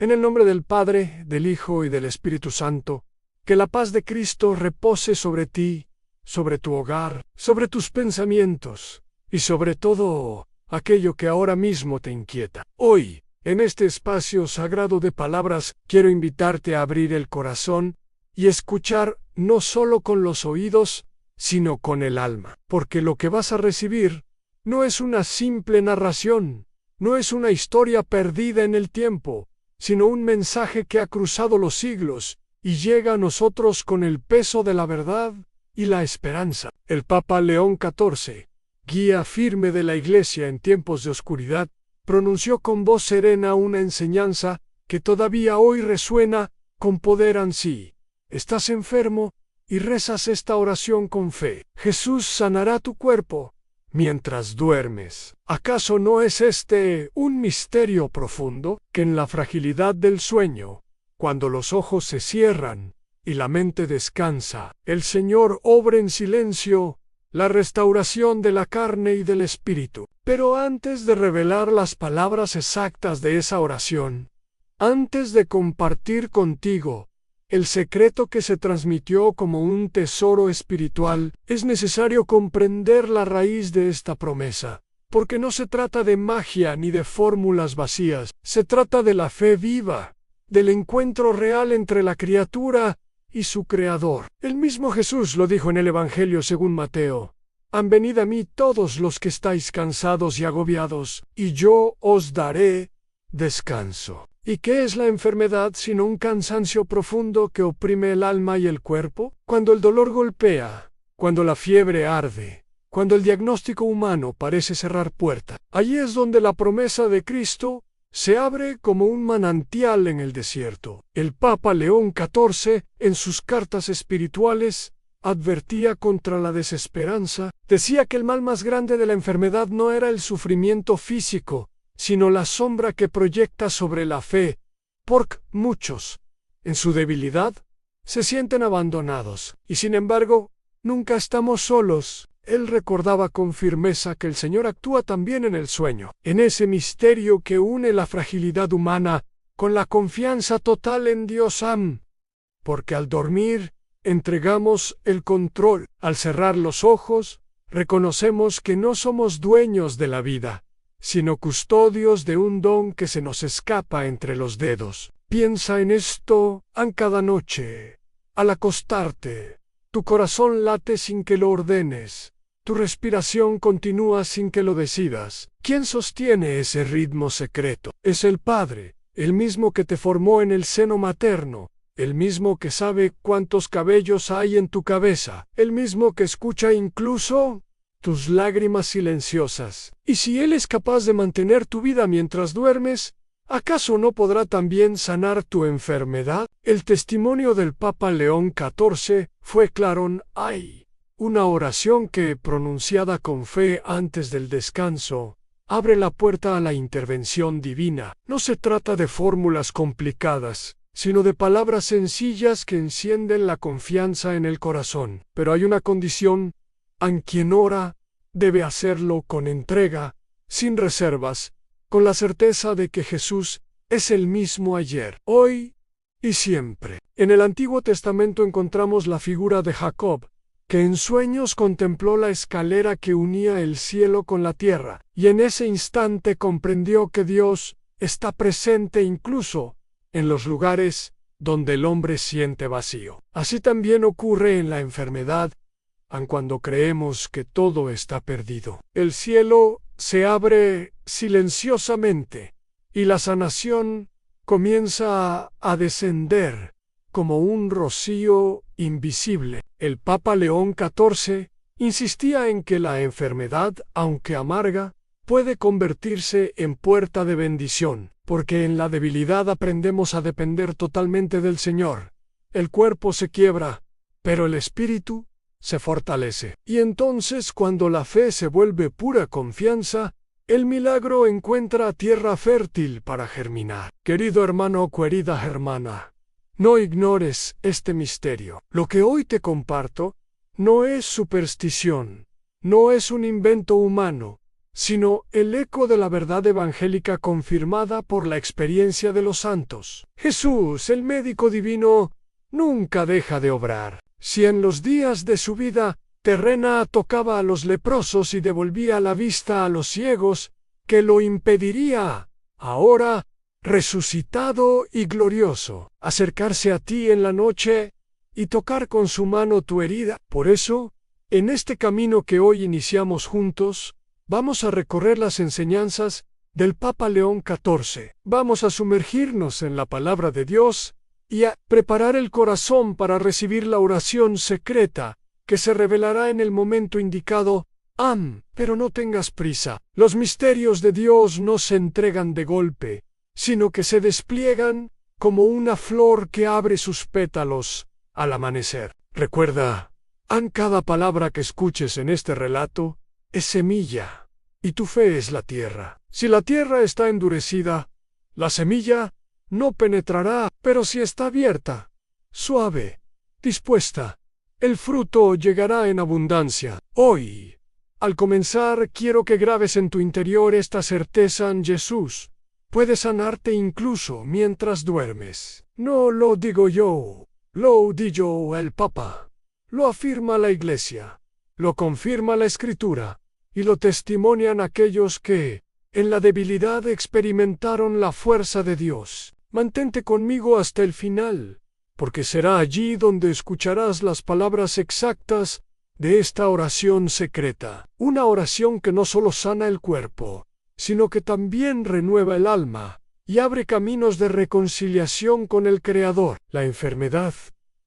En el nombre del Padre, del Hijo y del Espíritu Santo, que la paz de Cristo repose sobre ti, sobre tu hogar, sobre tus pensamientos y sobre todo aquello que ahora mismo te inquieta. Hoy, en este espacio sagrado de palabras, quiero invitarte a abrir el corazón y escuchar no solo con los oídos, sino con el alma, porque lo que vas a recibir no es una simple narración, no es una historia perdida en el tiempo, sino un mensaje que ha cruzado los siglos y llega a nosotros con el peso de la verdad y la esperanza. El Papa León XIV, guía firme de la Iglesia en tiempos de oscuridad, pronunció con voz serena una enseñanza que todavía hoy resuena con poder ansí. Estás enfermo y rezas esta oración con fe. Jesús sanará tu cuerpo mientras duermes. ¿Acaso no es este un misterio profundo? Que en la fragilidad del sueño, cuando los ojos se cierran y la mente descansa, el Señor obra en silencio la restauración de la carne y del espíritu. Pero antes de revelar las palabras exactas de esa oración, antes de compartir contigo el secreto que se transmitió como un tesoro espiritual, es necesario comprender la raíz de esta promesa, porque no se trata de magia ni de fórmulas vacías, se trata de la fe viva, del encuentro real entre la criatura y su Creador. El mismo Jesús lo dijo en el Evangelio según Mateo: «Han venid a mí todos los que estáis cansados y agobiados, y yo os daré descanso». ¿Y qué es la enfermedad sino un cansancio profundo que oprime el alma y el cuerpo? Cuando el dolor golpea, cuando la fiebre arde, cuando el diagnóstico humano parece cerrar puerta, allí es donde la promesa de Cristo se abre como un manantial en el desierto. El Papa León XIV, en sus cartas espirituales, advertía contra la desesperanza. Decía que el mal más grande de la enfermedad no era el sufrimiento físico, sino la sombra que proyecta sobre la fe, porque muchos, en su debilidad, se sienten abandonados, y sin embargo, nunca estamos solos. Él recordaba con firmeza que el Señor actúa también en el sueño, en ese misterio que une la fragilidad humana con la confianza total en Dios. Porque al dormir, entregamos el control. Al cerrar los ojos, reconocemos que no somos dueños de la vida, sino custodios de un don que se nos escapa entre los dedos. Piensa en esto cada noche. Al acostarte, tu corazón late sin que lo ordenes. Tu respiración continúa sin que lo decidas. ¿Quién sostiene ese ritmo secreto? Es el Padre, el mismo que te formó en el seno materno, el mismo que sabe cuántos cabellos hay en tu cabeza, el mismo que escucha incluso tus lágrimas silenciosas. Y si Él es capaz de mantener tu vida mientras duermes, ¿acaso no podrá también sanar tu enfermedad? El testimonio del Papa León XIV fue claro. Hay una oración que, pronunciada con fe antes del descanso, abre la puerta a la intervención divina. No se trata de fórmulas complicadas, sino de palabras sencillas que encienden la confianza en el corazón. Pero hay una condición: quien ora debe hacerlo con entrega, sin reservas, con la certeza de que Jesús es el mismo ayer, hoy y siempre. En el Antiguo Testamento encontramos la figura de Jacob, que en sueños contempló la escalera que unía el cielo con la tierra, y en ese instante comprendió que Dios está presente incluso en los lugares donde el hombre siente vacío. Así también ocurre en la enfermedad, aun cuando creemos que todo está perdido. El cielo se abre silenciosamente y la sanación comienza a descender como un rocío invisible. El Papa León XIV insistía en que la enfermedad, aunque amarga, puede convertirse en puerta de bendición, porque en la debilidad aprendemos a depender totalmente del Señor. El cuerpo se quiebra, pero el espíritu se fortalece. Y entonces, cuando la fe se vuelve pura confianza, el milagro encuentra tierra fértil para germinar. Querido hermano o querida hermana, no ignores este misterio. Lo que hoy te comparto no es superstición, no es un invento humano, sino el eco de la verdad evangélica confirmada por la experiencia de los santos. Jesús, el médico divino, nunca deja de obrar. Si en los días de su vida terrena tocaba a los leprosos y devolvía la vista a los ciegos, ¿qué lo impediría ahora, resucitado y glorioso, acercarse a ti en la noche y tocar con su mano tu herida? Por eso, en este camino que hoy iniciamos juntos, vamos a recorrer las enseñanzas del Papa León XIV. Vamos a sumergirnos en la palabra de Dios y a preparar el corazón para recibir la oración secreta que se revelará en el momento indicado. Pero no tengas prisa. Los misterios de Dios no se entregan de golpe, sino que se despliegan como una flor que abre sus pétalos al amanecer. Recuerda, cada palabra que escuches en este relato es semilla, y tu fe es la tierra. Si la tierra está endurecida, la semilla no penetrará, pero si está abierta, suave, dispuesta, el fruto llegará en abundancia. Hoy, al comenzar, quiero que grabes en tu interior esta certeza: en Jesús puede sanarte incluso mientras duermes. No lo digo yo, lo dijo el Papa. Lo afirma la Iglesia, lo confirma la Escritura, y lo testimonian aquellos que, en la debilidad, experimentaron la fuerza de Dios. Mantente conmigo hasta el final, porque será allí donde escucharás las palabras exactas de esta oración secreta. Una oración que no solo sana el cuerpo, sino que también renueva el alma y abre caminos de reconciliación con el Creador. La enfermedad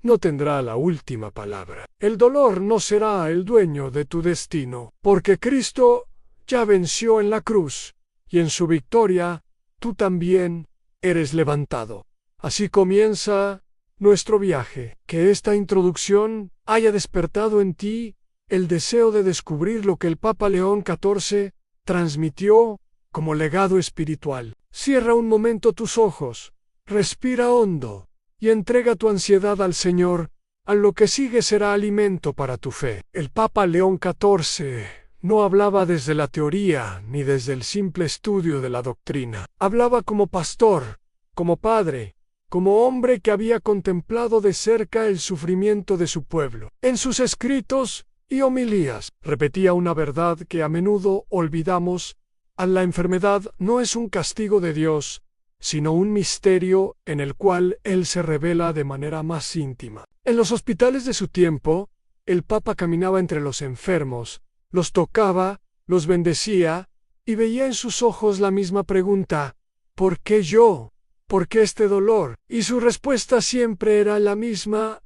no tendrá la última palabra. El dolor no será el dueño de tu destino, porque Cristo ya venció en la cruz, y en su victoria tú también eres levantado. Así comienza nuestro viaje. Que esta introducción haya despertado en ti el deseo de descubrir lo que el Papa León XIV transmitió como legado espiritual. Cierra un momento tus ojos, respira hondo y entrega tu ansiedad al Señor. A lo que sigue será alimento para tu fe. El Papa León XIV no hablaba desde la teoría ni desde el simple estudio de la doctrina. Hablaba como pastor, como padre, como hombre que había contemplado de cerca el sufrimiento de su pueblo. En sus escritos y homilías repetía una verdad que a menudo olvidamos: la enfermedad no es un castigo de Dios, sino un misterio en el cual Él se revela de manera más íntima. En los hospitales de su tiempo, el Papa caminaba entre los enfermos, los tocaba, los bendecía, y veía en sus ojos la misma pregunta: ¿por qué yo? ¿Por qué este dolor? Y su respuesta siempre era la misma: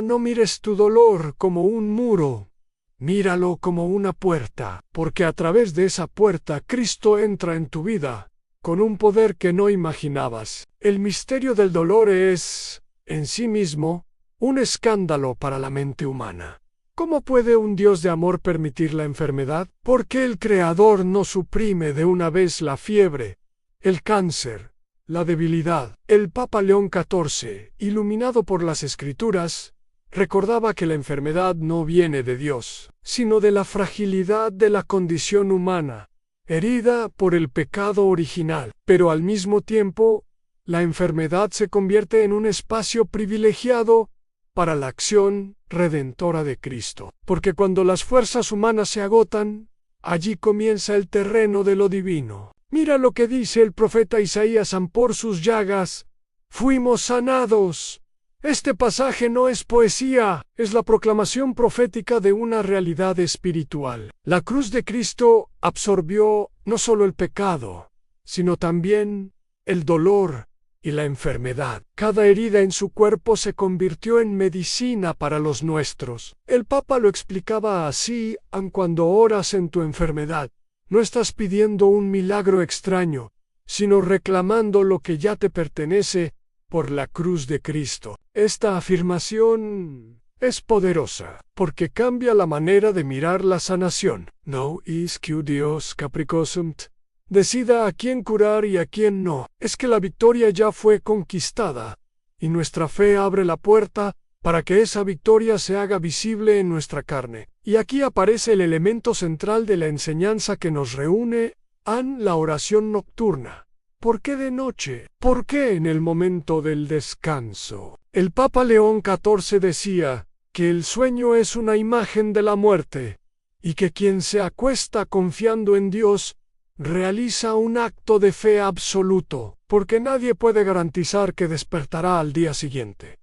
no mires tu dolor como un muro, míralo como una puerta, porque a través de esa puerta Cristo entra en tu vida con un poder que no imaginabas. El misterio del dolor es, en sí mismo, un escándalo para la mente humana. ¿Cómo puede un Dios de amor permitir la enfermedad? ¿Por qué el Creador no suprime de una vez la fiebre, el cáncer, la debilidad? El Papa León XIV, iluminado por las Escrituras, recordaba que la enfermedad no viene de Dios, sino de la fragilidad de la condición humana, herida por el pecado original. Pero al mismo tiempo, la enfermedad se convierte en un espacio privilegiado para la acción redentora de Cristo. Porque cuando las fuerzas humanas se agotan, allí comienza el terreno de lo divino. Mira lo que dice el profeta Isaías: por sus llagas fuimos sanados. Este pasaje no es poesía, es la proclamación profética de una realidad espiritual. La cruz de Cristo absorbió no solo el pecado, sino también el dolor y la enfermedad. Cada herida en su cuerpo se convirtió en medicina para los nuestros. El Papa lo explicaba así: cuando oras en tu enfermedad, no estás pidiendo un milagro extraño, sino reclamando lo que ya te pertenece por la cruz de Cristo. Esta afirmación es poderosa, porque cambia la manera de mirar la sanación. No es que Dios capricosumt decida a quién curar y a quién no. Es que la victoria ya fue conquistada, y nuestra fe abre la puerta para que esa victoria se haga visible en nuestra carne. Y aquí aparece el elemento central de la enseñanza que nos reúne, la oración nocturna. ¿Por qué de noche? ¿Por qué en el momento del descanso? El Papa León XIV decía que el sueño es una imagen de la muerte, y que quien se acuesta confiando en Dios realiza un acto de fe absoluto, porque nadie puede garantizar que despertará al día siguiente.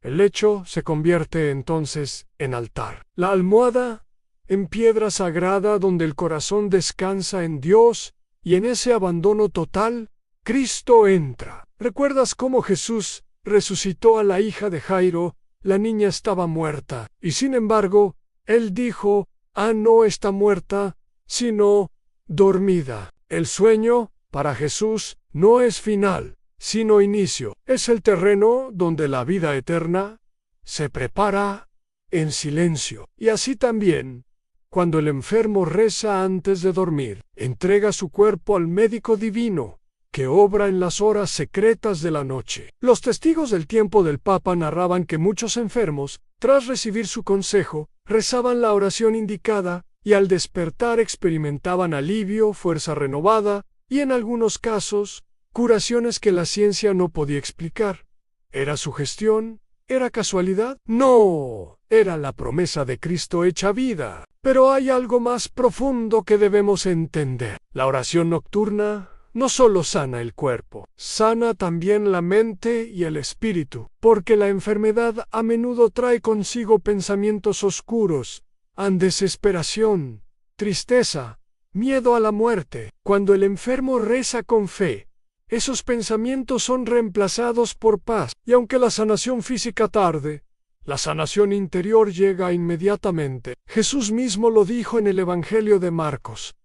El lecho se convierte entonces en altar. La almohada en piedra sagrada donde el corazón descansa en Dios, y en ese abandono total, Cristo entra. ¿Recuerdas cómo Jesús resucitó a la hija de Jairo? La niña estaba muerta, y sin embargo, Él dijo, no está muerta, sino dormida. El sueño, para Jesús, no es final, sino inicio. Es el terreno donde la vida eterna se prepara en silencio. Y así también, cuando el enfermo reza antes de dormir, entrega su cuerpo al médico divino, que obra en las horas secretas de la noche. Los testigos del tiempo del Papa narraban que muchos enfermos, tras recibir su consejo, rezaban la oración indicada, y al despertar experimentaban alivio, fuerza renovada, y en algunos casos, curaciones que la ciencia no podía explicar. ¿Era sugestión? ¿Era casualidad? No, era la promesa de Cristo hecha vida. Pero hay algo más profundo que debemos entender. La oración nocturna no solo sana el cuerpo, sana también la mente y el espíritu, porque la enfermedad a menudo trae consigo pensamientos oscuros, desesperación, tristeza, miedo a la muerte. Cuando el enfermo reza con fe, esos pensamientos son reemplazados por paz, y aunque la sanación física tarde, la sanación interior llega inmediatamente. Jesús mismo lo dijo en el Evangelio de Marcos: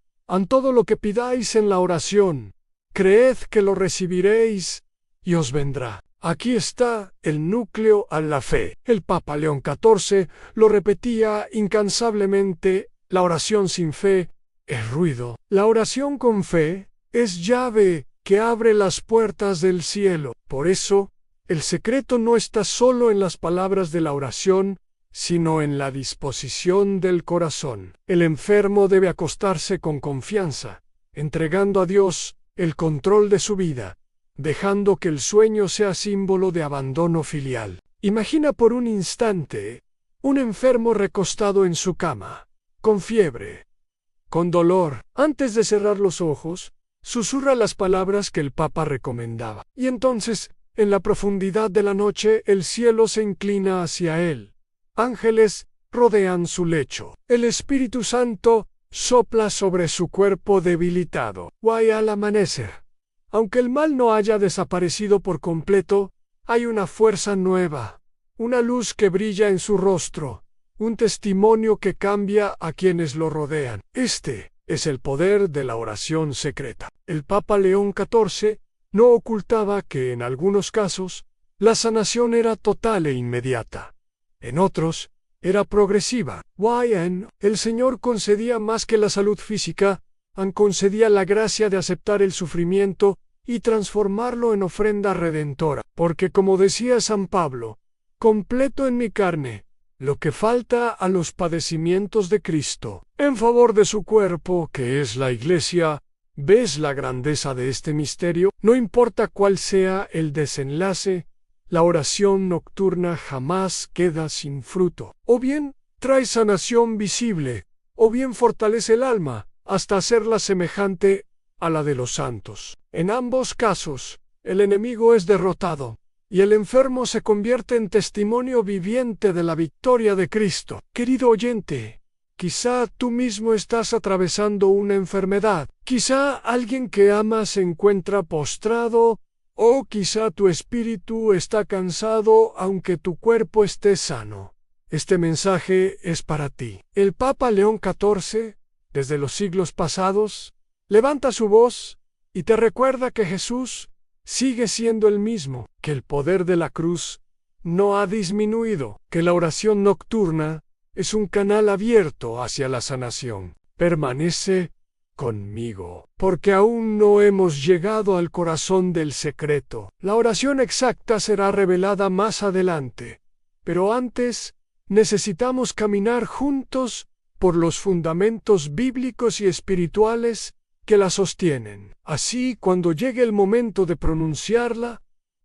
todo lo que pidáis en la oración, creed que lo recibiréis y os vendrá. Aquí está el núcleo a la fe. El Papa León XIV lo repetía incansablemente: la oración sin fe es ruido. La oración con fe es llave que abre las puertas del cielo. Por eso, el secreto no está solo en las palabras de la oración, sino en la disposición del corazón. El enfermo debe acostarse con confianza, entregando a Dios el control de su vida, dejando que el sueño sea símbolo de abandono filial. Imagina por un instante un enfermo recostado en su cama, con fiebre, con dolor. Antes de cerrar los ojos, susurra las palabras que el Papa recomendaba. Y entonces, en la profundidad de la noche, el cielo se inclina hacia él. Ángeles rodean su lecho. El Espíritu Santo sopla sobre su cuerpo debilitado. Al amanecer, aunque el mal no haya desaparecido por completo, hay una fuerza nueva, una luz que brilla en su rostro, un testimonio que cambia a quienes lo rodean. Este es el poder de la oración secreta. El Papa León XIV no ocultaba que en algunos casos la sanación era total e inmediata. En otros, era progresiva. El Señor concedía más que la salud física, concedía la gracia de aceptar el sufrimiento y transformarlo en ofrenda redentora. Porque como decía San Pablo, completo en mi carne lo que falta a los padecimientos de Cristo, en favor de su cuerpo, que es la Iglesia. ¿Ves la grandeza de este misterio? No importa cuál sea el desenlace, la oración nocturna jamás queda sin fruto. O bien trae sanación visible, o bien fortalece el alma, hasta hacerla semejante a la de los santos. En ambos casos, el enemigo es derrotado, y el enfermo se convierte en testimonio viviente de la victoria de Cristo. Querido oyente, quizá tú mismo estás atravesando una enfermedad, quizá alguien que amas se encuentra postrado, o quizá tu espíritu está cansado aunque tu cuerpo esté sano. Este mensaje es para ti. El Papa León XIV, desde los siglos pasados, levanta su voz y te recuerda que Jesús sigue siendo el mismo, que el poder de la cruz no ha disminuido, que la oración nocturna es un canal abierto hacia la sanación. Permanece conmigo, porque aún no hemos llegado al corazón del secreto. La oración exacta será revelada más adelante, Pero antes, necesitamos caminar juntos por los fundamentos bíblicos y espirituales que la sostienen. Así, cuando llegue el momento de pronunciarla,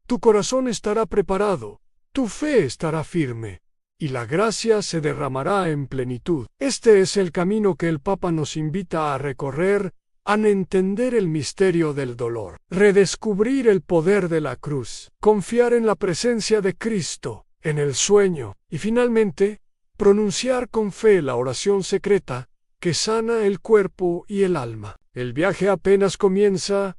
tu corazón estará preparado, tu fe estará firme, y la gracia se derramará en plenitud. Este es el camino que el Papa nos invita a recorrer al entender el misterio del dolor, redescubrir el poder de la cruz, confiar en la presencia de Cristo, en el sueño, y finalmente, pronunciar con fe la oración secreta que sana el cuerpo y el alma. El viaje apenas comienza.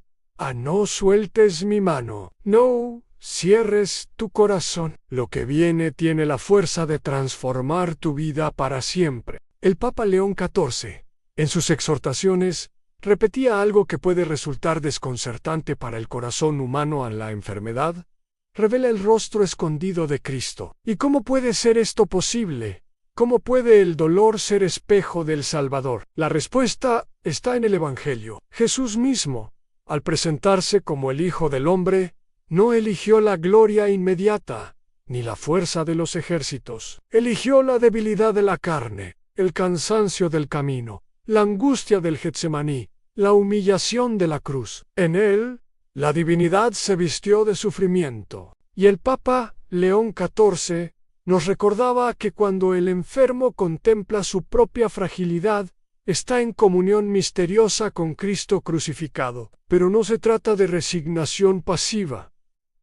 No sueltes mi mano. No cierres tu corazón. Lo que viene tiene la fuerza de transformar tu vida para siempre. El Papa León XIV, en sus exhortaciones, repetía algo que puede resultar desconcertante para el corazón humano a la enfermedad. Revela el rostro escondido de Cristo. ¿Y cómo puede ser esto posible? ¿Cómo puede el dolor ser espejo del Salvador? La respuesta está en el Evangelio. Jesús mismo, al presentarse como el Hijo del Hombre, no eligió la gloria inmediata, ni la fuerza de los ejércitos. Eligió la debilidad de la carne, el cansancio del camino, la angustia del Getsemaní, la humillación de la cruz. En él, la divinidad se vistió de sufrimiento. Y el Papa León XIV nos recordaba que cuando el enfermo contempla su propia fragilidad, está en comunión misteriosa con Cristo crucificado. Pero no se trata de resignación pasiva.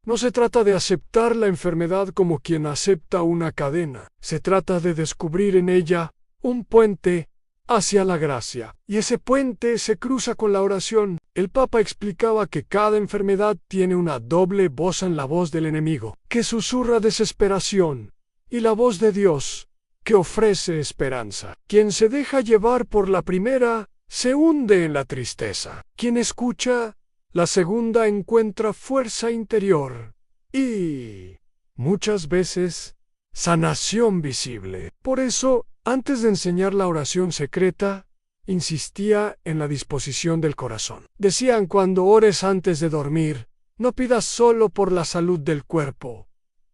No se trata de aceptar la enfermedad como quien acepta una cadena. Se trata de descubrir en ella un puente hacia la gracia. Y ese puente se cruza con la oración. El Papa explicaba que cada enfermedad tiene una doble voz en la voz del enemigo, que susurra desesperación, y la voz de Dios, que ofrece esperanza. Quien se deja llevar por la primera, se hunde en la tristeza. Quien escucha, la segunda encuentra fuerza interior y, muchas veces, sanación visible. Por eso, antes de enseñar la oración secreta, insistía en la disposición del corazón. Decían: cuando ores antes de dormir, no pidas solo por la salud del cuerpo.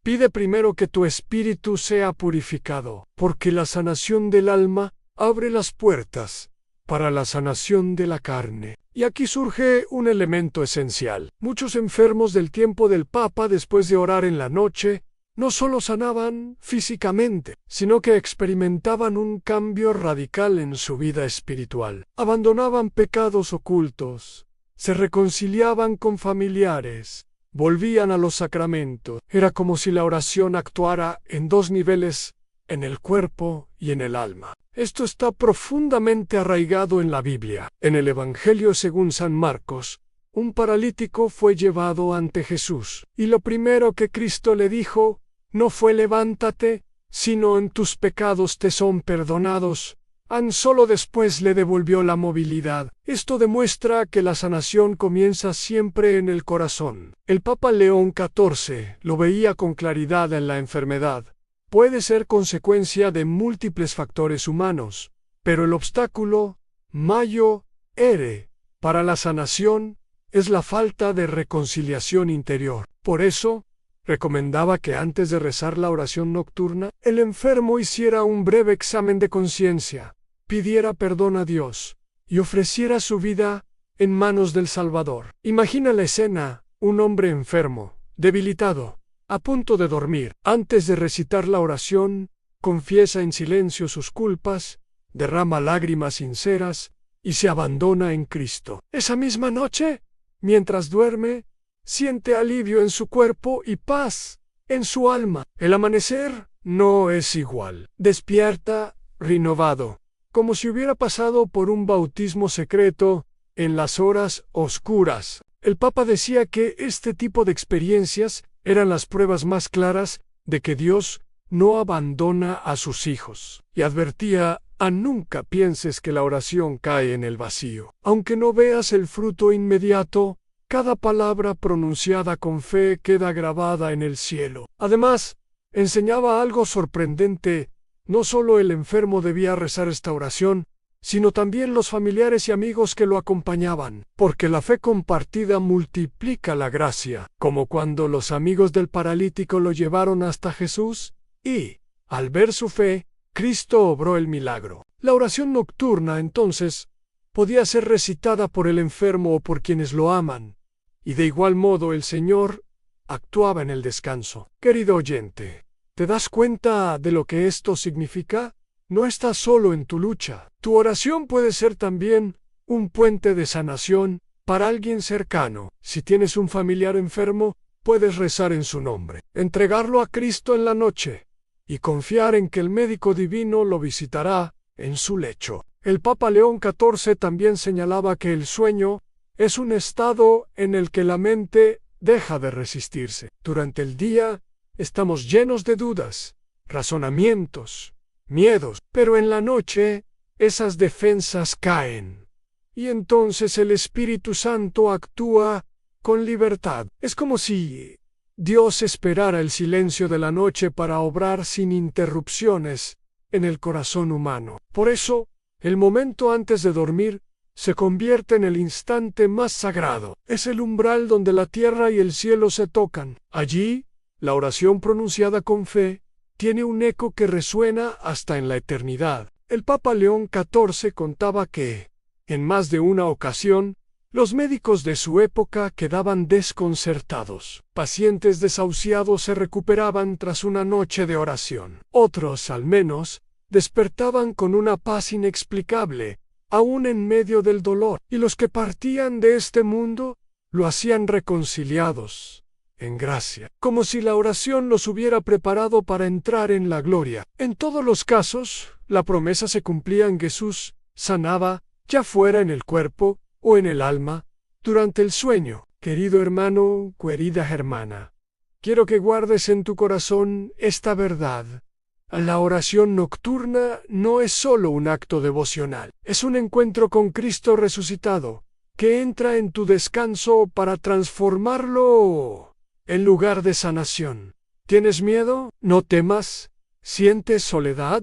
Pide primero que tu espíritu sea purificado, porque la sanación del alma abre las puertas para la sanación de la carne. Y aquí surge un elemento esencial. Muchos enfermos del tiempo del Papa, después de orar en la noche, no solo sanaban físicamente, sino que experimentaban un cambio radical en su vida espiritual. Abandonaban pecados ocultos, se reconciliaban con familiares, volvían a los sacramentos. Era como si la oración actuara en dos niveles, en el cuerpo y en el alma. Esto está profundamente arraigado en la Biblia. En el Evangelio según San Marcos, un paralítico fue llevado ante Jesús, y lo primero que Cristo le dijo no fue levántate, sino en tus pecados te son perdonados. Solo después le devolvió la movilidad. Esto demuestra que la sanación comienza siempre en el corazón. El Papa León XIV lo veía con claridad en la enfermedad. Puede ser consecuencia de múltiples factores humanos, pero el obstáculo, mayor, para la sanación, es la falta de reconciliación interior. Por eso, recomendaba que antes de rezar la oración nocturna, el enfermo hiciera un breve examen de conciencia, pidiera perdón a Dios y ofreciera su vida en manos del Salvador. Imagina la escena: un hombre enfermo, debilitado, a punto de dormir. Antes de recitar la oración, confiesa en silencio sus culpas, derrama lágrimas sinceras y se abandona en Cristo. Esa misma noche, mientras duerme, siente alivio en su cuerpo y paz en su alma. El amanecer no es igual. Despierta renovado, como si hubiera pasado por un bautismo secreto en las horas oscuras. El Papa decía que este tipo de experiencias eran las pruebas más claras de que Dios no abandona a sus hijos. Y advertía: nunca pienses que la oración cae en el vacío. Aunque no veas el fruto inmediato, cada palabra pronunciada con fe queda grabada en el cielo. Además, enseñaba algo sorprendente: no solo el enfermo debía rezar esta oración, sino también los familiares y amigos que lo acompañaban, porque la fe compartida multiplica la gracia. Como cuando los amigos del paralítico lo llevaron hasta Jesús, Y, al ver su fe, Cristo obró el milagro. La oración nocturna, entonces, podía ser recitada por el enfermo o por quienes lo aman, y de igual modo el Señor actuaba en el descanso. Querido oyente, ¿te das cuenta de lo que esto significa? No estás solo en tu lucha. Tu oración puede ser también un puente de sanación para alguien cercano. Si tienes un familiar enfermo, puedes rezar en su nombre, entregarlo a Cristo en la noche y confiar en que el médico divino lo visitará en su lecho. El Papa León XIV también señalaba que el sueño es un estado en el que la mente deja de resistirse. Durante el día estamos llenos de dudas, razonamientos, miedos, pero en la noche esas defensas caen. Y entonces el Espíritu Santo actúa con libertad. Es como si Dios esperara el silencio de la noche para obrar sin interrupciones en el corazón humano. Por eso, el momento antes de dormir se convierte en el instante más sagrado. Es el umbral donde la tierra y el cielo se tocan. Allí, la oración pronunciada con fe tiene un eco que resuena hasta en la eternidad. El Papa León XIV contaba que, en más de una ocasión, los médicos de su época quedaban desconcertados. Pacientes desahuciados se recuperaban tras una noche de oración. Otros, al menos, despertaban con una paz inexplicable, aún en medio del dolor. Y los que partían de este mundo lo hacían reconciliados, en gracia, como si la oración los hubiera preparado para entrar en la gloria. En todos los casos, la promesa se cumplía en Jesús, sanaba, ya fuera en el cuerpo o en el alma, durante el sueño. Querido hermano, querida hermana, quiero que guardes en tu corazón esta verdad. La oración nocturna no es solo un acto devocional, es un encuentro con Cristo resucitado, que entra en tu descanso para transformarlo en lugar de sanación. ¿Tienes miedo? No temas. ¿Sientes soledad?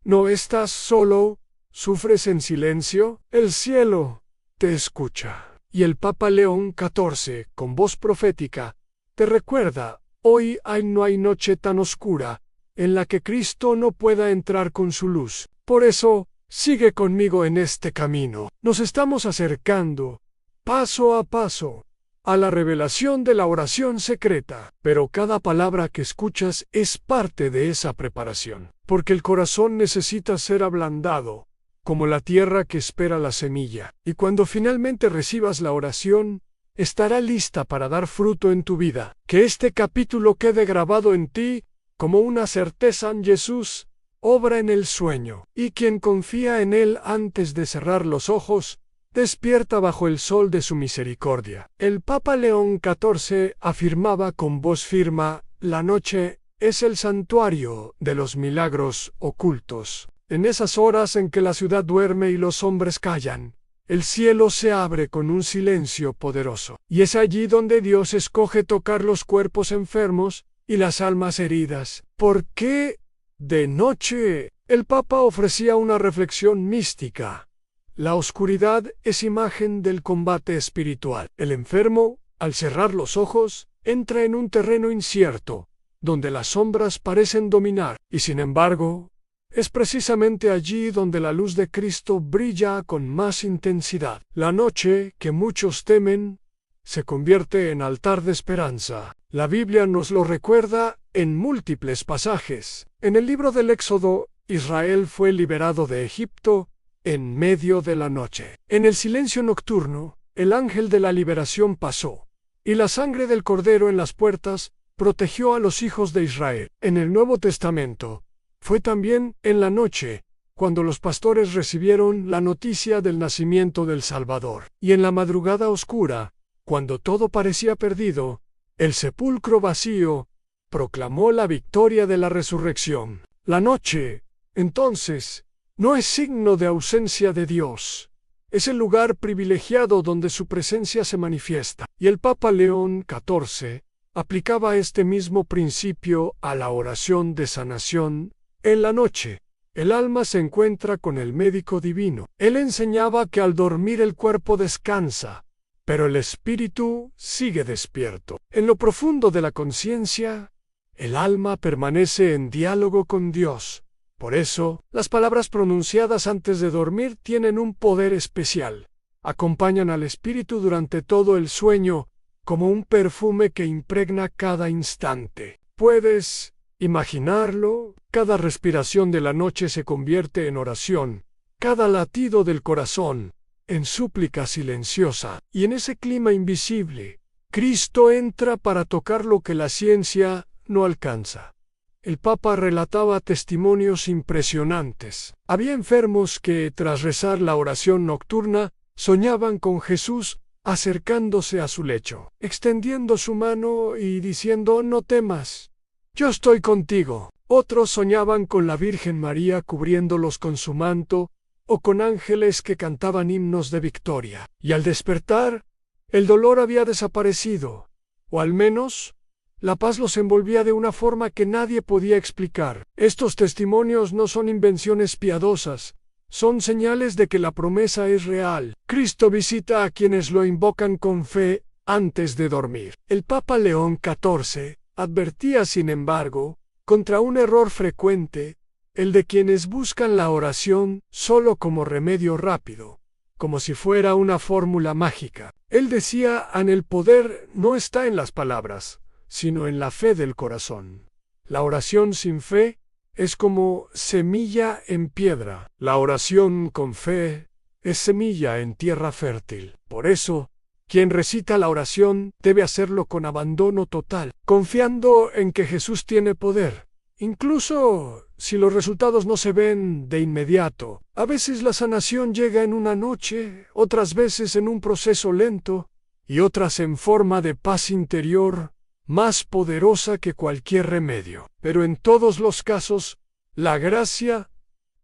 ¿No estás solo? ¿Sufres en silencio? El cielo te escucha. Y el Papa León XIV, con voz profética, te recuerda: hoy no hay noche tan oscura en la que Cristo no pueda entrar con su luz. Por eso, sigue conmigo en este camino. Nos estamos acercando, paso a paso, a la revelación de la oración secreta. Pero cada palabra que escuchas es parte de esa preparación, porque el corazón necesita ser ablandado, como la tierra que espera la semilla. Y cuando finalmente recibas la oración, estará lista para dar fruto en tu vida. Que este capítulo quede grabado en ti como una certeza: en Jesús obra en el sueño, y quien confía en Él antes de cerrar los ojos, despierta bajo el sol de su misericordia. El Papa León XIV afirmaba con voz firme: la noche es el santuario de los milagros ocultos. En esas horas en que la ciudad duerme y los hombres callan, el cielo se abre con un silencio poderoso. Y es allí donde Dios escoge tocar los cuerpos enfermos y las almas heridas. ¿Por qué de noche? El Papa ofrecía una reflexión mística. La oscuridad es imagen del combate espiritual. El enfermo, al cerrar los ojos, entra en un terreno incierto, donde las sombras parecen dominar, y sin embargo, es precisamente allí donde la luz de Cristo brilla con más intensidad. La noche, que muchos temen, se convierte en altar de esperanza. La Biblia nos lo recuerda en múltiples pasajes. En el libro del Éxodo, Israel fue liberado de Egipto en medio de la noche. En el silencio nocturno, el ángel de la liberación pasó, y la sangre del Cordero en las puertas protegió a los hijos de Israel. En el Nuevo Testamento, fue también en la noche cuando los pastores recibieron la noticia del nacimiento del Salvador. Y en la madrugada oscura, cuando todo parecía perdido, el sepulcro vacío proclamó la victoria de la resurrección. La noche, entonces, no es signo de ausencia de Dios. Es el lugar privilegiado donde su presencia se manifiesta. Y el Papa León XIV aplicaba este mismo principio a la oración de sanación. En la noche, el alma se encuentra con el médico divino. Él enseñaba que al dormir el cuerpo descansa, pero el espíritu sigue despierto. En lo profundo de la conciencia, El alma permanece en diálogo con Dios. Por eso, las palabras pronunciadas antes de dormir tienen un poder especial. Acompañan al espíritu durante todo el sueño, como un perfume que impregna cada instante. ¿Puedes imaginarlo? Cada respiración de la noche se convierte en oración, cada latido del corazón en súplica silenciosa. Y en ese clima invisible, Cristo entra para tocar lo que la ciencia no alcanza. El Papa relataba testimonios impresionantes. Había enfermos que, tras rezar la oración nocturna, soñaban con Jesús acercándose a su lecho, extendiendo su mano y diciendo: «No temas, yo estoy contigo». Otros soñaban con la Virgen María cubriéndolos con su manto, o con ángeles que cantaban himnos de victoria. Y al despertar, el dolor había desaparecido, o al menos la paz los envolvía de una forma que nadie podía explicar. Estos testimonios no son invenciones piadosas, son señales de que la promesa es real. Cristo visita a quienes lo invocan con fe antes de dormir. El Papa León XIV advertía, sin embargo, contra un error frecuente, el de quienes buscan la oración solo como remedio rápido, como si fuera una fórmula mágica. Él decía: el poder no está en las palabras, sino en la fe del corazón. La oración sin fe es como semilla en piedra. La oración con fe es semilla en tierra fértil. Por eso, quien recita la oración debe hacerlo con abandono total, confiando en que Jesús tiene poder. Incluso si los resultados no se ven de inmediato. A veces la sanación llega en una noche, otras veces en un proceso lento, y otras en forma de paz interior más poderosa que cualquier remedio. Pero en todos los casos, la gracia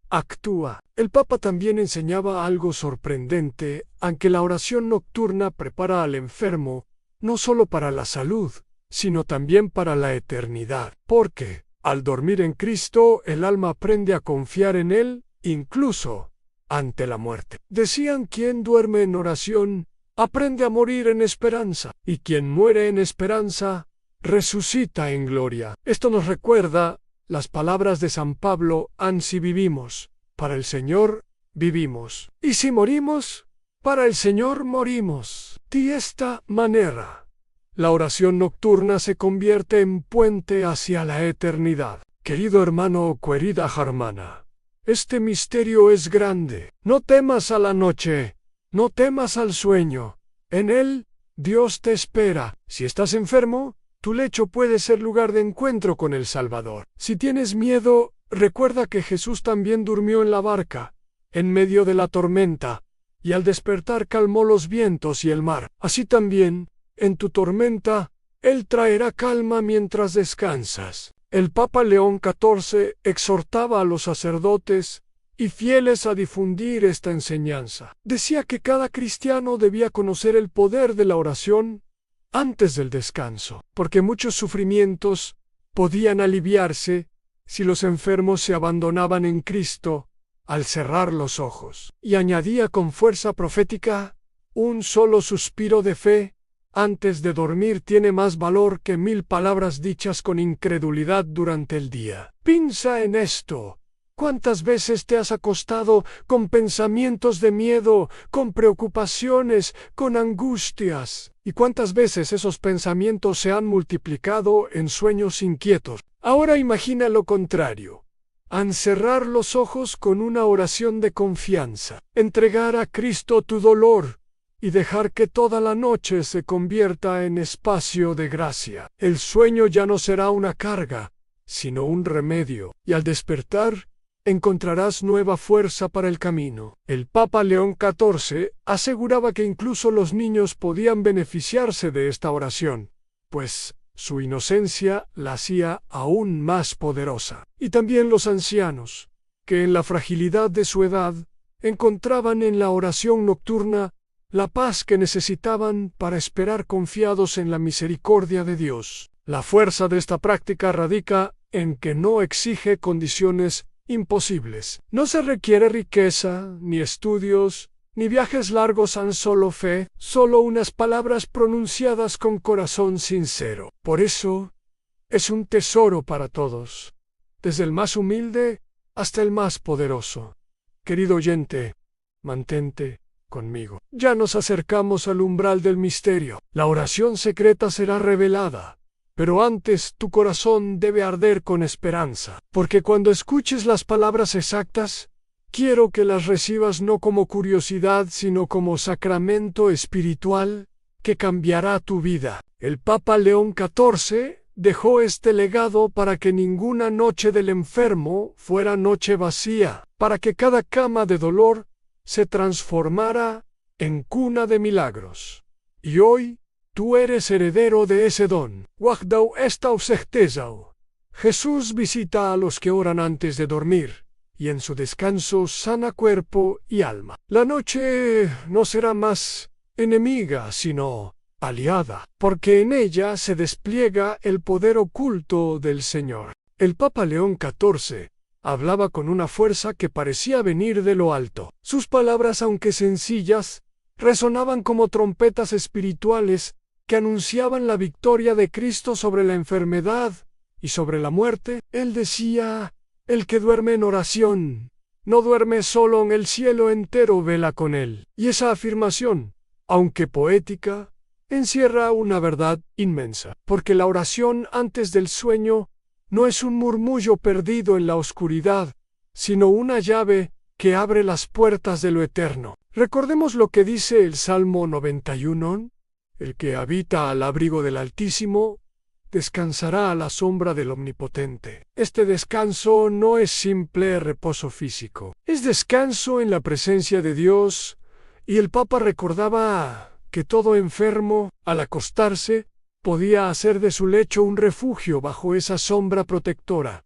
actúa. El Papa también enseñaba algo sorprendente, aunque la oración nocturna prepara al enfermo no solo para la salud, sino también para la eternidad. Porque, al dormir en Cristo, el alma aprende a confiar en Él, incluso ante la muerte. Decían: quien duerme en oración aprende a morir en esperanza, y quien muere en esperanza resucita en gloria. Esto nos recuerda las palabras de San Pablo: si vivimos, para el Señor vivimos, y si morimos, para el Señor morimos. De esta manera, la oración nocturna se convierte en puente hacia la eternidad. Querido hermano, querida hermana, este misterio es grande. No temas a la noche, no temas al sueño. En él, Dios te espera. Si estás enfermo, tu lecho puede ser lugar de encuentro con el Salvador. Si tienes miedo, recuerda que Jesús también durmió en la barca, en medio de la tormenta, y al despertar calmó los vientos y el mar. Así también, en tu tormenta, Él traerá calma mientras descansas. El Papa León XIV exhortaba a los sacerdotes y fieles a difundir esta enseñanza. Decía que cada cristiano debía conocer el poder de la oración antes del descanso, porque muchos sufrimientos podían aliviarse si los enfermos se abandonaban en Cristo al cerrar los ojos. Y añadía con fuerza profética: un solo suspiro de fe antes de dormir tiene más valor que 1000 palabras dichas con incredulidad durante el día. Piensa en esto. ¿Cuántas veces te has acostado con pensamientos de miedo, con preocupaciones, con angustias? ¿Y cuántas veces esos pensamientos se han multiplicado en sueños inquietos? Ahora imagina lo contrario. Cerrar los ojos con una oración de confianza. Entregar a Cristo tu dolor y dejar que toda la noche se convierta en espacio de gracia. El sueño ya no será una carga, sino un remedio. Y al despertar, encontrarás nueva fuerza para el camino. El Papa León XIV aseguraba que incluso los niños podían beneficiarse de esta oración, pues su inocencia la hacía aún más poderosa. Y también los ancianos, que en la fragilidad de su edad encontraban en la oración nocturna la paz que necesitaban para esperar confiados en la misericordia de Dios. La fuerza de esta práctica radica en que no exige condiciones imposibles. No se requiere riqueza, ni estudios, ni viajes largos, solo fe, solo unas palabras pronunciadas con corazón sincero. Por eso, es un tesoro para todos, desde el más humilde hasta el más poderoso. Querido oyente, mantente conmigo. Ya nos acercamos al umbral del misterio. La oración secreta será revelada, pero antes tu corazón debe arder con esperanza, porque cuando escuches las palabras exactas, quiero que las recibas no como curiosidad, sino como sacramento espiritual que cambiará tu vida. El Papa León XIV dejó este legado para que ninguna noche del enfermo fuera noche vacía, para que cada cama de dolor se transformara en cuna de milagros. Y hoy, tú eres heredero de ese don. Guardau esta certeza. Jesús visita a los que oran antes de dormir, y en su descanso sana cuerpo y alma. La noche no será más enemiga, sino aliada, porque en ella se despliega el poder oculto del Señor. El Papa León XIV hablaba con una fuerza que parecía venir de lo alto. Sus palabras, aunque sencillas, resonaban como trompetas espirituales que anunciaban la victoria de Cristo sobre la enfermedad y sobre la muerte. Él decía: el que duerme en oración, no duerme solo, en el cielo entero vela con él. Y esa afirmación, aunque poética, encierra una verdad inmensa, porque la oración antes del sueño no es un murmullo perdido en la oscuridad, sino una llave que abre las puertas de lo eterno. Recordemos lo que dice el Salmo 91, el que habita al abrigo del Altísimo, descansará a la sombra del Omnipotente. Este descanso no es simple reposo físico, es descanso en la presencia de Dios, y el Papa recordaba que todo enfermo, al acostarse, podía hacer de su lecho un refugio bajo esa sombra protectora.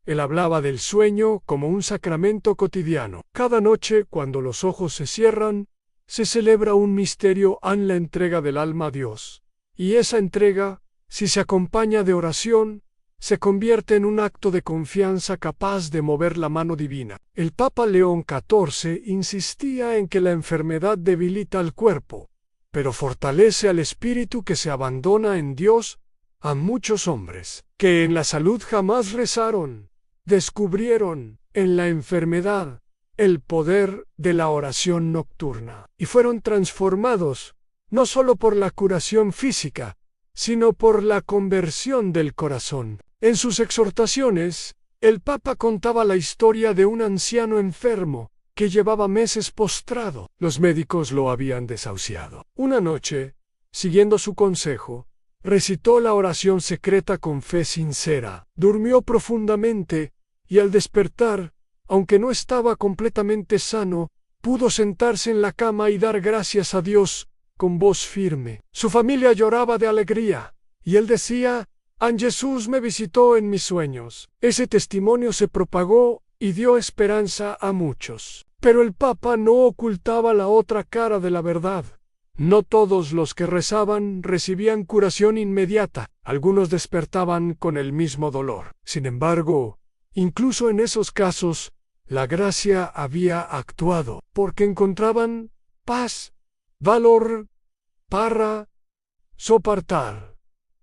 Él hablaba del sueño como un sacramento cotidiano. Cada noche, cuando los ojos se cierran, se celebra un misterio en la entrega del alma a Dios. Y esa entrega, si se acompaña de oración, se convierte en un acto de confianza capaz de mover la mano divina. El Papa León XIV insistía en que la enfermedad debilita al cuerpo, pero fortalece al espíritu que se abandona en Dios. A muchos hombres que en la salud jamás rezaron, descubrieron en la enfermedad el poder de la oración nocturna y fueron transformados no solo por la curación física, sino por la conversión del corazón. En sus exhortaciones, el Papa contaba la historia de un anciano enfermo que llevaba meses postrado. Los médicos lo habían desahuciado. Una noche, siguiendo su consejo, recitó la oración secreta con fe sincera, durmió profundamente y al despertar, aunque no estaba completamente sano, pudo sentarse en la cama y dar gracias a Dios con voz firme. Su familia lloraba de alegría, y él decía: «An Jesús me visitó en mis sueños». Ese testimonio se propagó y dio esperanza a muchos. Pero el Papa no ocultaba la otra cara de la verdad. No todos los que rezaban recibían curación inmediata. Algunos despertaban con el mismo dolor. Sin embargo, incluso en esos casos, la gracia había actuado, porque encontraban paz, valor para soportar,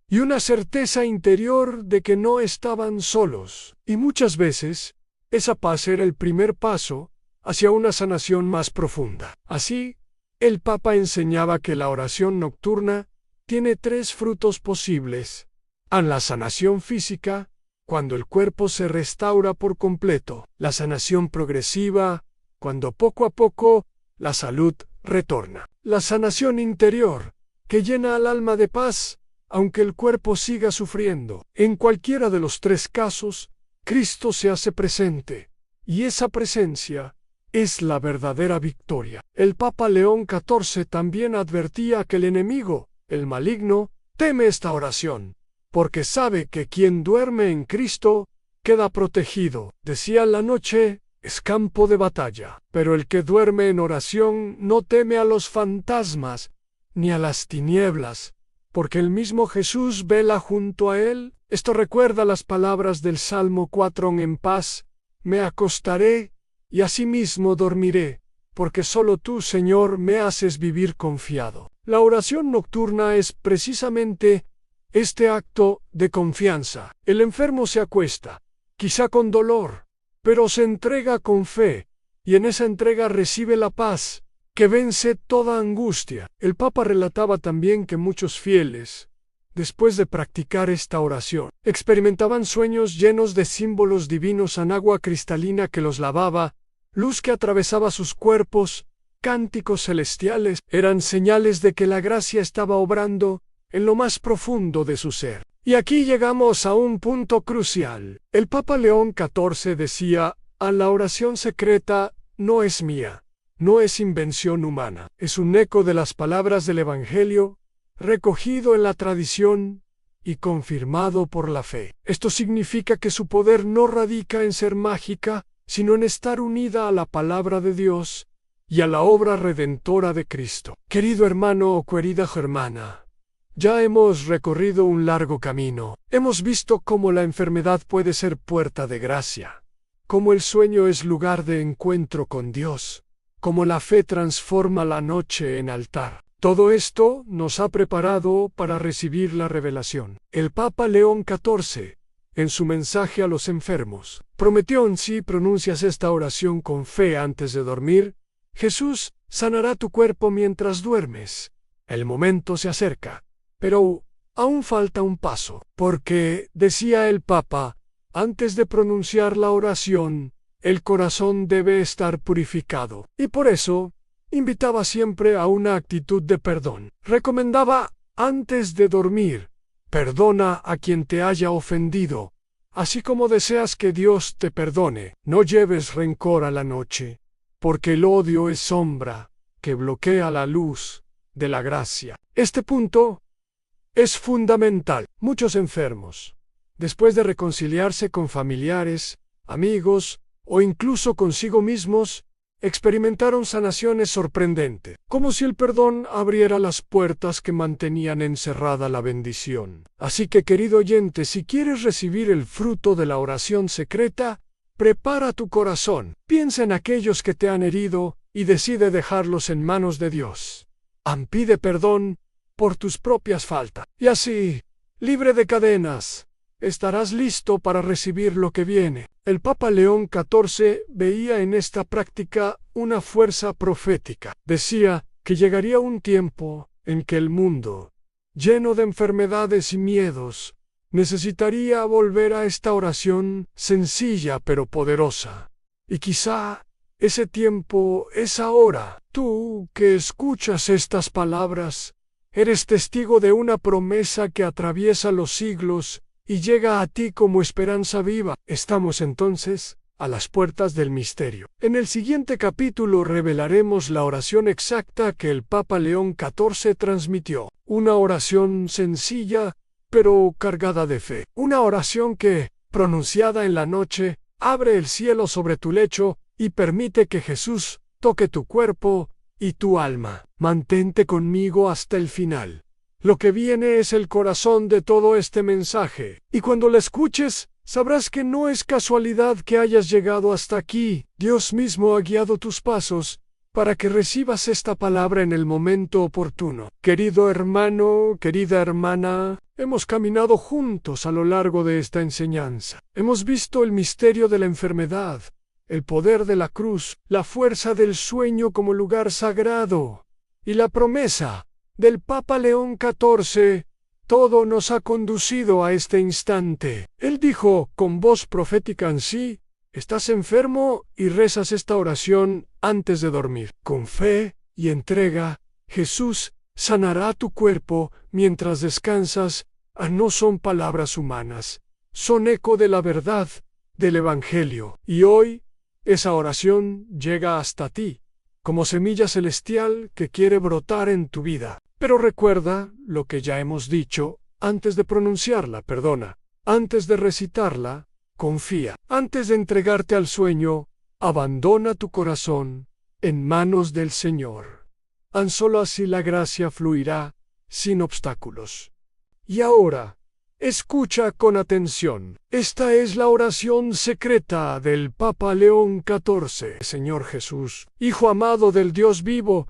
y una certeza interior de que no estaban solos. Y muchas veces, esa paz era el primer paso hacia una sanación más profunda. Así, el Papa enseñaba que la oración nocturna tiene 3 frutos posibles: en la sanación física, cuando el cuerpo se restaura por completo; la sanación progresiva, cuando poco a poco la salud retorna; la sanación interior, que llena al alma de paz, aunque el cuerpo siga sufriendo. En cualquiera de los 3 casos, Cristo se hace presente, y esa presencia es la verdadera victoria. El Papa León XIV también advertía que el enemigo, el maligno, teme esta oración, porque sabe que quien duerme en Cristo queda protegido. Decía: la noche es campo de batalla, pero el que duerme en oración no teme a los fantasmas ni a las tinieblas, porque el mismo Jesús vela junto a él. Esto recuerda las palabras del Salmo 4: en paz me acostaré y asimismo dormiré, porque solo tú, Señor, me haces vivir confiado. La oración nocturna es precisamente este acto de confianza. El enfermo se acuesta, quizá con dolor, pero se entrega con fe, y en esa entrega recibe la paz que vence toda angustia. El Papa relataba también que muchos fieles, después de practicar esta oración, experimentaban sueños llenos de símbolos divinos en agua cristalina que los lavaba, luz que atravesaba sus cuerpos, cánticos celestiales. Eran señales de que la gracia estaba obrando en lo más profundo de su ser. Y aquí llegamos a un punto crucial. El Papa León XIV decía: la oración secreta no es mía, no es invención humana, es un eco de las palabras del Evangelio, recogido en la tradición y confirmado por la fe. Esto significa que su poder no radica en ser mágica, sino en estar unida a la palabra de Dios y a la obra redentora de Cristo. Querido hermano o querida hermana, ya hemos recorrido un largo camino. Hemos visto cómo la enfermedad puede ser puerta de gracia, cómo el sueño es lugar de encuentro con Dios, cómo la fe transforma la noche en altar. Todo esto nos ha preparado para recibir la revelación. El Papa León XIV, en su mensaje a los enfermos, prometió: si pronuncias esta oración con fe antes de dormir, Jesús sanará tu cuerpo mientras duermes. El momento se acerca, pero aún falta un paso, porque, decía el Papa, antes de pronunciar la oración, el corazón debe estar purificado. Y por eso, invitaba siempre a una actitud de perdón. Recomendaba: antes de dormir, perdona a quien te haya ofendido, así como deseas que Dios te perdone. No lleves rencor a la noche, porque el odio es sombra que bloquea la luz de la gracia. Este punto es fundamental. Muchos enfermos, después de reconciliarse con familiares, amigos o incluso consigo mismos, experimentaron sanaciones sorprendentes, como si el perdón abriera las puertas que mantenían encerrada la bendición. Así que, querido oyente, si quieres recibir el fruto de la oración secreta, prepara tu corazón, piensa en aquellos que te han herido y decide dejarlos en manos de Dios. Pide perdón por tus propias faltas, y así, libre de cadenas, estarás listo para recibir lo que viene. El Papa León XIV veía en esta práctica una fuerza profética. Decía que llegaría un tiempo en que el mundo, lleno de enfermedades y miedos, necesitaría volver a esta oración sencilla pero poderosa. Y quizá ese tiempo es ahora. Tú que escuchas estas palabras, eres testigo de una promesa que atraviesa los siglos y llega a ti como esperanza viva. Estamos entonces a las puertas del misterio. En el siguiente capítulo revelaremos la oración exacta que el Papa León XIV transmitió. Una oración sencilla, pero cargada de fe. Una oración que, pronunciada en la noche, abre el cielo sobre tu lecho y permite que Jesús toque tu cuerpo y tu alma. Mantente conmigo hasta el final. Lo que viene es el corazón de todo este mensaje, y cuando lo escuches, sabrás que no es casualidad que hayas llegado hasta aquí. Dios mismo ha guiado tus pasos para que recibas esta palabra en el momento oportuno. Querido hermano, querida hermana, hemos caminado juntos a lo largo de esta enseñanza. Hemos visto el misterio de la enfermedad, el poder de la cruz, la fuerza del sueño como lugar sagrado, y la promesa del Papa León XIV. Todo nos ha conducido a este instante. Él dijo con voz profética: si estás enfermo y rezas esta oración antes de dormir, con fe y entrega, Jesús sanará tu cuerpo mientras descansas. No son palabras humanas, son eco de la verdad del Evangelio. Y hoy, esa oración llega hasta ti, como semilla celestial que quiere brotar en tu vida. Pero recuerda lo que ya hemos dicho: antes de pronunciarla, perdona. Antes de recitarla, confía. Antes de entregarte al sueño, abandona tu corazón en manos del Señor. Solo así la gracia fluirá sin obstáculos. Y ahora, escucha con atención. Esta es la oración secreta del Papa León XIV. Señor Jesús, Hijo amado del Dios vivo,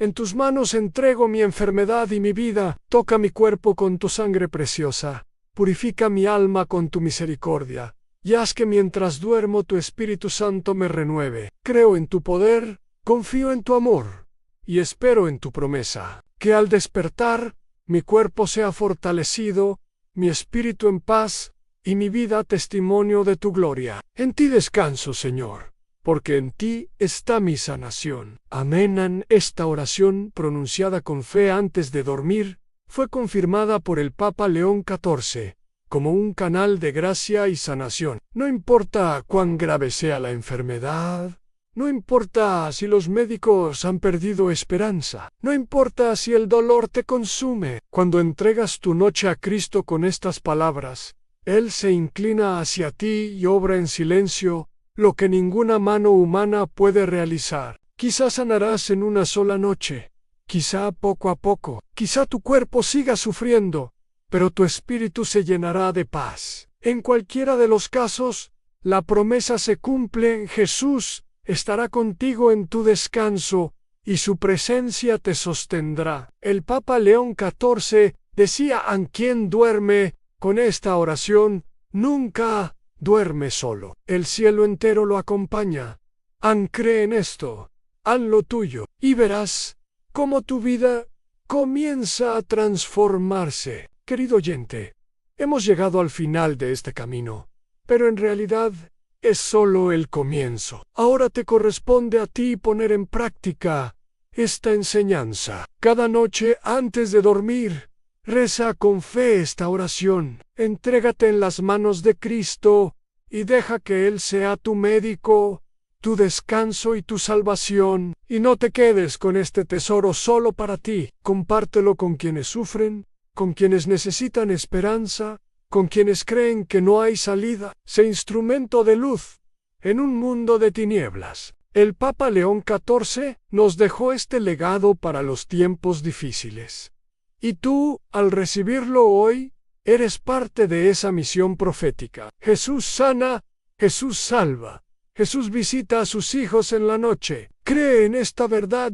En tus manos entrego mi enfermedad y mi vida. Toca mi cuerpo con tu sangre preciosa. Purifica mi alma con tu misericordia. Y haz que mientras duermo tu Espíritu Santo me renueve. Creo en tu poder, confío en tu amor, y espero en tu promesa. Que al despertar, mi cuerpo sea fortalecido, mi espíritu en paz, y mi vida testimonio de tu gloria. En ti descanso, Señor, porque en ti está mi sanación. Amén. Esta oración, pronunciada con fe antes de dormir, fue confirmada por el Papa León XIV como un canal de gracia y sanación. No importa cuán grave sea la enfermedad, no importa si los médicos han perdido esperanza, no importa si el dolor te consume. Cuando entregas tu noche a Cristo con estas palabras, Él se inclina hacia ti y obra en silencio lo que ninguna mano humana puede realizar. Quizá sanarás en una sola noche, quizá poco a poco, quizá tu cuerpo siga sufriendo, pero tu espíritu se llenará de paz. En cualquiera de los casos, la promesa se cumple. Jesús estará contigo en tu descanso y su presencia te sostendrá. El Papa León XIV decía: quien duerme con esta oración nunca duerme solo. El cielo entero lo acompaña. Cree en esto, haz lo tuyo, y verás cómo tu vida comienza a transformarse. Querido oyente, hemos llegado al final de este camino, pero en realidad es solo el comienzo. Ahora te corresponde a ti poner en práctica esta enseñanza. Cada noche antes de dormir, reza con fe esta oración. Entrégate en las manos de Cristo y deja que Él sea tu médico, tu descanso y tu salvación. Y no te quedes con este tesoro solo para ti. Compártelo con quienes sufren, con quienes necesitan esperanza, con quienes creen que no hay salida. Sé instrumento de luz en un mundo de tinieblas. El Papa León XIV nos dejó este legado para los tiempos difíciles. Y tú, al recibirlo hoy, eres parte de esa misión profética. Jesús sana, Jesús salva, Jesús visita a sus hijos en la noche. Cree en esta verdad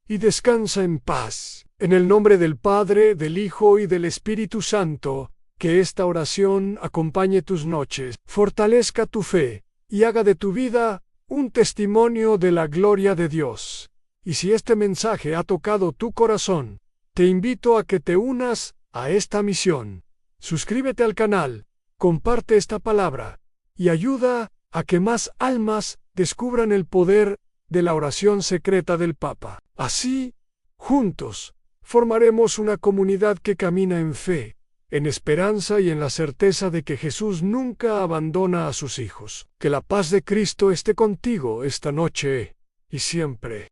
y descansa en paz. En el nombre del Padre, del Hijo y del Espíritu Santo, que esta oración acompañe tus noches, fortalezca tu fe y haga de tu vida un testimonio de la gloria de Dios. Y si este mensaje ha tocado tu corazón, te invito a que te unas a esta misión. Suscríbete al canal, comparte esta palabra y ayuda a que más almas descubran el poder de la oración secreta del Papa. Así, juntos, formaremos una comunidad que camina en fe, en esperanza y en la certeza de que Jesús nunca abandona a sus hijos. Que la paz de Cristo esté contigo esta noche y siempre.